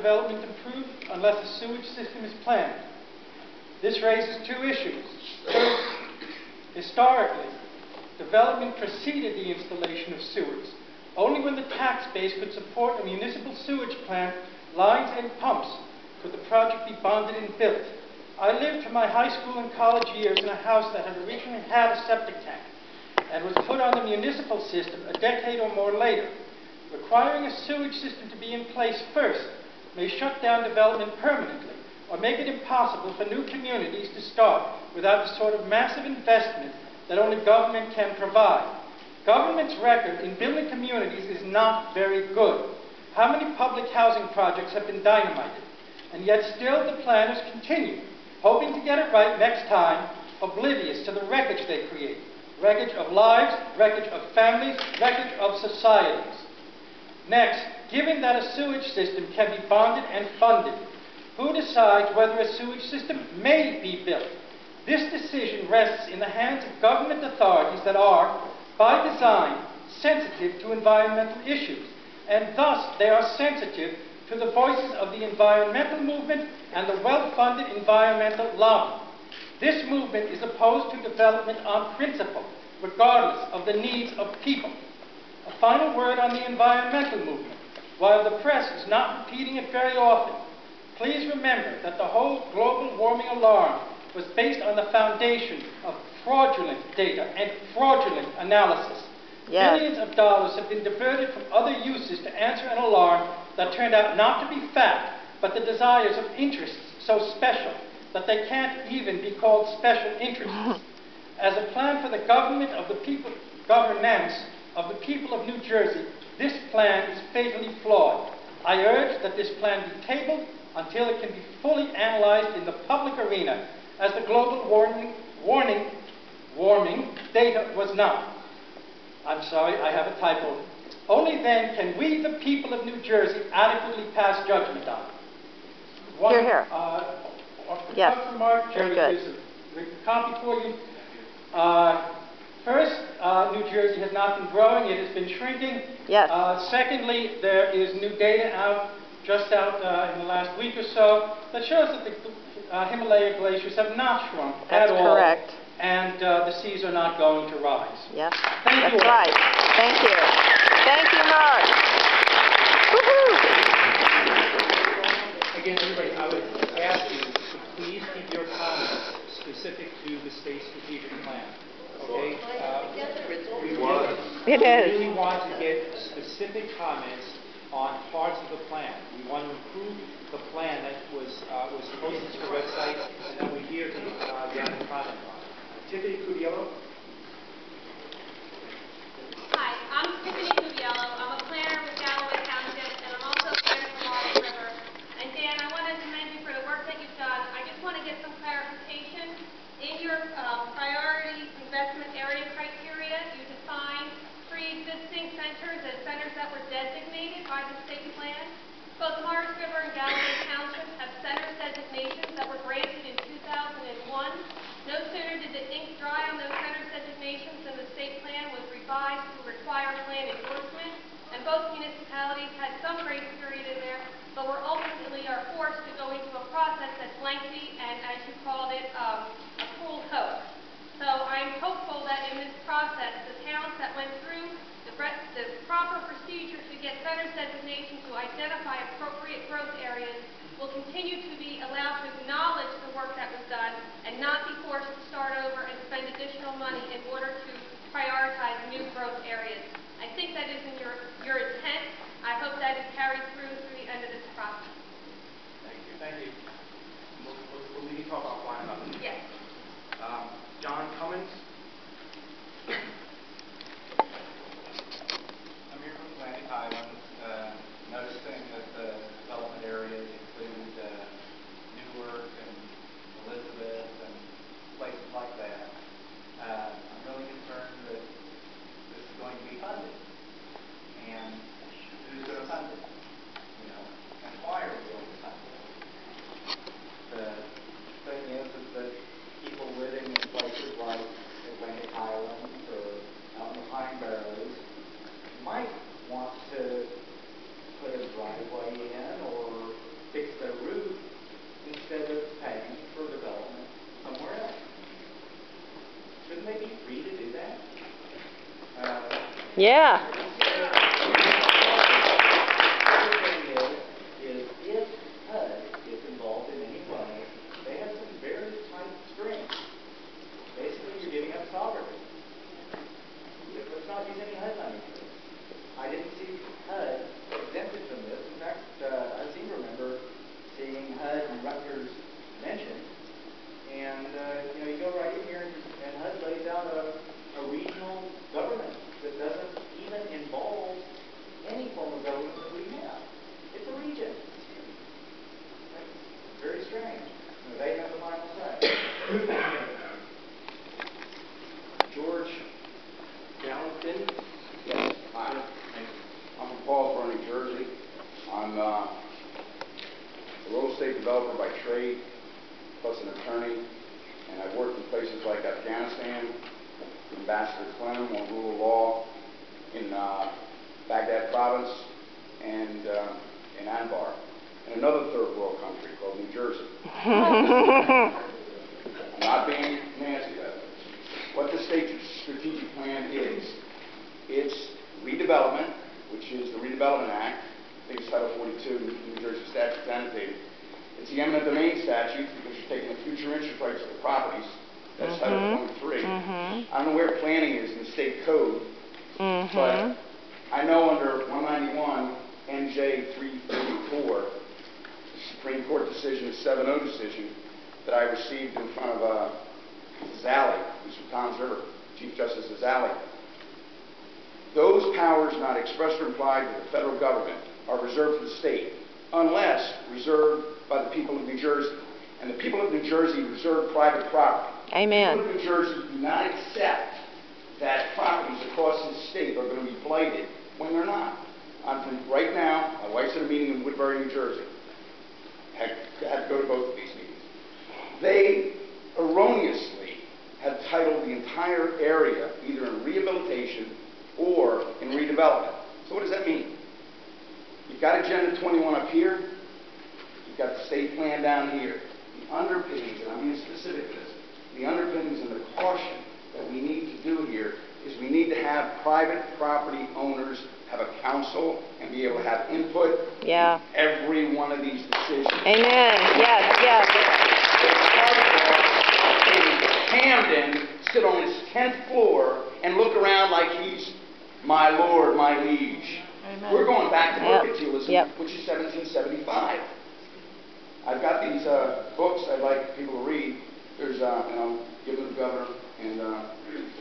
development improved unless a sewage system is planned. This raises two issues. First, historically, development preceded the installation of sewers. Only when the tax base could support a municipal sewage plant, lines and pumps could the project be bonded and built. I lived through my high school and college years in a house that had originally had a septic tank and was put on the municipal system a decade or more later. Requiring a sewage system to be in place first may shut down development permanently or make it impossible for new communities to start without the sort of massive investment that only government can provide. Government's record in building communities is not very good. How many public housing projects have been dynamited? And yet still the planners continue, hoping to get it right next time, oblivious to the wreckage they create. Wreckage of lives, wreckage of families, wreckage of societies. Next, given that a sewage system can be bonded and funded, who decides whether a sewage system may be built? This decision rests in the hands of government authorities that are, by design, sensitive to environmental issues, and thus they are sensitive to the voices of the environmental movement and the well-funded environmental lobby. This movement is opposed to development on principle, regardless of the needs of people. A final word on the environmental movement. While the press is not repeating it very often, please remember that the whole global warming alarm was based on the foundation of fraudulent data and fraudulent analysis. Yes. Billions of dollars have been diverted from other uses to answer an alarm that turned out not to be fact, but the desires of interests so special that they can't even be called special interests. As a plan for the governance of the people of New Jersey, this plan is fatally flawed. I urge that this plan be tabled until it can be fully analyzed in the public arena, as the global warming data was not. I'm sorry, I have a typo. Only then can we, the people of New Jersey, adequately pass judgment on it. One, hear, hear. Yes. Remark, very good. There's a copy for you. First, New Jersey has not been growing, it has been shrinking. Yes. Secondly, there is new data just out in the last week or so that shows that the Himalaya glaciers have not shrunk at all. That's correct. And the seas are not going to rise. Yes. Thank you. That's right. Thank you. Thank you, Mark. Woohoo! Again, everybody, I would ask you to please keep your comments specific to the state strategic plan. Okay? It is. We really want to get specific comments on parts of the plan. We want to improve the plan that was posted to the website and that we're here to gather comment on. Tiffany Cudiello. Hi, I'm Tiffany Cudiello. I'm a planner with Galloway Township, and I'm also a planner for Marble River. And Dan, I want to commend you for the work that you've done. I just want to get some clarification. In your priority investment area criteria, you define pre-existing centers as centers that were designated by the state plan. Both Morris River and Galloway Township have center designations that were granted in 2001. No sooner did the ink dry on those center designations than the state plan was revised to require plan endorsement, and both municipalities had some grace period in there, but were ultimately forced to go into a process that's lengthy and, as you called it, a cruel hoax. So I'm hopeful that in this process, the towns that went through the proper procedure to get center designation to identify appropriate growth areas will continue to be allowed to acknowledge the work that was done and not be forced to start over and spend additional money in order to prioritize new growth areas. I think that is in your intent. I hope that is carried through the end of this process. Thank you. Thank you. We'll leave you talk offline about this. Yes. John Cummins. I'm here from Atlantic Highlands, noticing that the development area Yeah. Is if HUD is involved in any way, they have some very tight strings. Basically, you're giving up sovereignty. Let's not use any HUD money for this. I didn't see HUD exempted from this. In fact, I seem to remember seeing HUD and Rutgers mentioned. And, you go right in here and HUD lays out a regional government that doesn't even involve any form of government that we have. It's a region. That's very strange. They have the final say. George Galloway. Yes, hi. I'm from Paulsboro, New Jersey. I'm a real estate developer by trade, plus an attorney, and I've worked in places like Afghanistan, Ambassador Clem on rule of law, in Baghdad province, and in Anbar, and another third world country called New Jersey. I'm not being nasty about it. What the state strategic plan is, it's redevelopment, which is the Redevelopment Act. I think it's Title 42, New Jersey statute annotated. It's the eminent domain statute because you're taking the future interest rights of the properties. That's Title 23. I don't know where planning is in the state code, but I know under 191 NJ 334, the Supreme Court decision, the 7-0 decision, that I received in front of Zally, who's from Tom's River, Chief Justice Zally. Those powers not expressed or implied to the federal government are reserved to the state, unless reserved by the people of New Jersey. And the people of New Jersey reserve private property. Amen. The people of New Jersey do not accept that properties across this state are going to be blighted when they're not. Right now, my wife's at a meeting in Woodbury, New Jersey. I had to go to both of these meetings. They erroneously have titled the entire area either in rehabilitation or in redevelopment. So what does that mean? You've got Agenda 21 up here. You've got the state plan down here. The underpinnings, and I'm being specific to this, the underpinnings and the caution that we need to do here is we need to have private property owners have a council and be able to have input in every one of these decisions. Amen. Yes, yes. Camden sit on his 10th floor and look around like he's my lord, my liege. Amen. We're going back to mercantilism, which is 1775. I've got these books I'd like people to read. There's, and I'll give them to the governor and the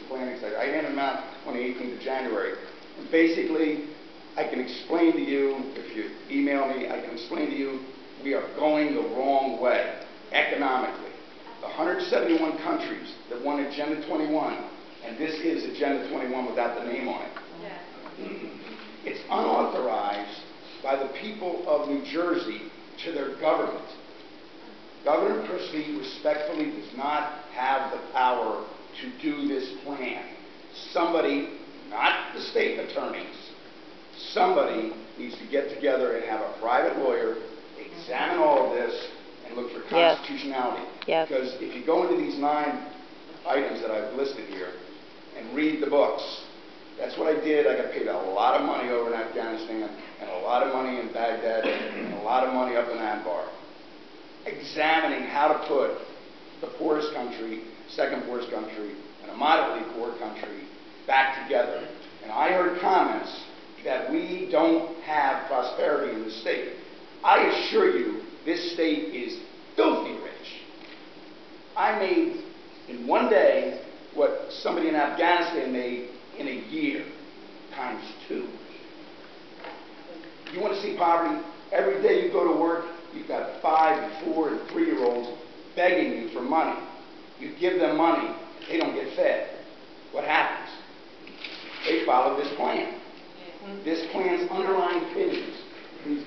planning side. I handed them out on the 18th of January. And basically, I can explain to you, if you email me, I can explain to you, we are going the wrong way economically. The 171 countries that won Agenda 21, and this is Agenda 21 without the name on it. It's unauthorized by the people of New Jersey to their government. Governor Christie respectfully does not have the power to do this plan. Somebody, not the state attorneys, somebody needs to get together and have a private lawyer examine all of this and look for constitutionality. Because if you go into these 9 items that I've listed here and read the books, that's what I did. I got paid a lot of money over in Afghanistan and a lot of money in Baghdad and a lot of money up in Anbar, examining how to put the poorest country, second poorest country, and a moderately poor country back together. And I heard comments that we don't have prosperity in the state. I assure you, this state is filthy rich. I made in one day what somebody in Afghanistan made in a year, times 2. You want to see poverty? Every day you go to work, you've got 5, 4, and 3-year-olds begging you for money. You give them money, they don't get fed. What happens? They follow this plan. This plan's underlying opinions. Please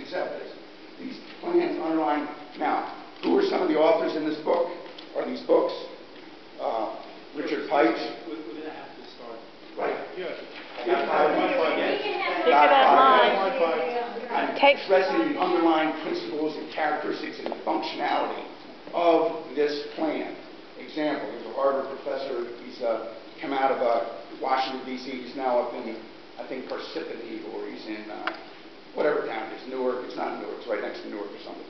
accept this. These plans underlying. Now, who are some of the authors in this book, or these books? Richard Pipes. We're going to have to start. Right. Take it online. I'm stressing the underlying principles and characteristics and functionality of this plan. Example, there's a Harvard professor, he's come out of Washington, D.C. He's now up in, I think, Parsippany, or he's in whatever town it is, Newark. It's not Newark. It's right next to Newark or something.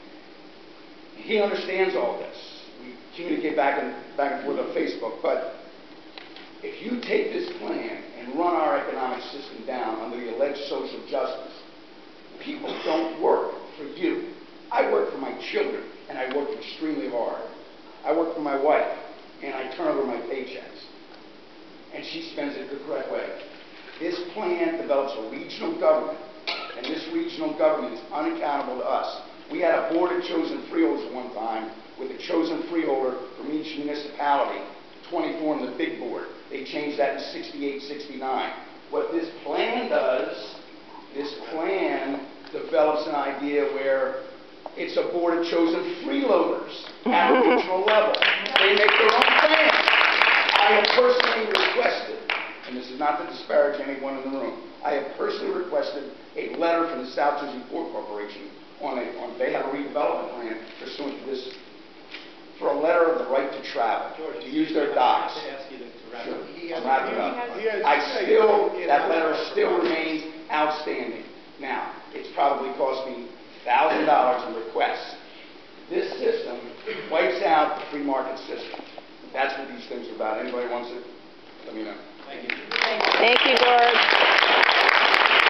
He understands all this. We communicate back and forth on Facebook. But if you take this plan and run our economic system down under the alleged social justice, people don't work for you. I work for my children, and I work extremely hard. I work for my wife, and I turn over my paychecks. And she spends it the correct way. This plan develops a regional government, and this regional government is unaccountable to us. We had a board of chosen freeholders at one time, with a chosen freeholder from each municipality, 24 on the big board. They changed that in 68, 69. What this plan does, this plan develops an idea where it's a board of chosen freeloaders at a regional level. They make their own plan. I have personally requested, and this is not to disparage anyone in the room, I have personally requested a letter from the South Jersey Port Corporation they have a redevelopment plan pursuant to this, for a letter of the right to travel, George, to use their docks. I have to ask you to wrap Sure. up. I'm wrapping up. That letter still remains outstanding. Now, it's probably cost me $1,000 in requests. This system wipes out the free market system. That's what these things are about. Anybody wants it? Let me know. Thank you. Thank you, George.